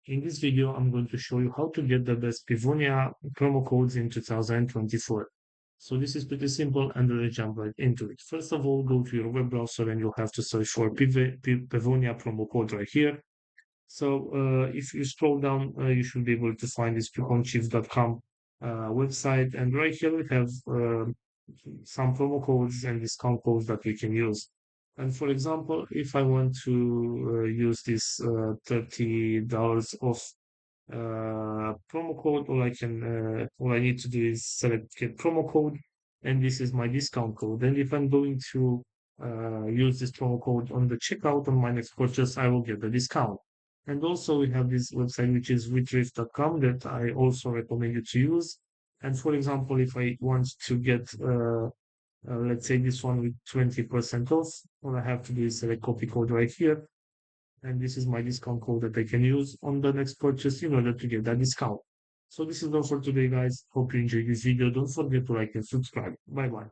In this video, I'm going to show you how to get the best Pevonia promo codes in 2024. So this is pretty simple and let's jump right into it. First of all, go to your web browser and you'll have to search for Pevonia promo code right here. So if you scroll down, you should be able to find this preconchief.com website. And right here we have some promo codes and discount codes that we can use. And for example, if I want to use this $30 off promo code, all I need to do is select get promo code, and this is my discount code. And if I'm going to use this promo code on the checkout on my next purchase, I will get the discount. And also we have this website, which is retrieve.com, that I also recommend you to use. And for example, if I want to get, let's say this one with 20% off, all I have to do is select copy code right here. And this is my discount code that I can use on the next purchase in order to get that discount. So this is all for today, guys. Hope you enjoyed this video. Don't forget to like and subscribe. Bye bye.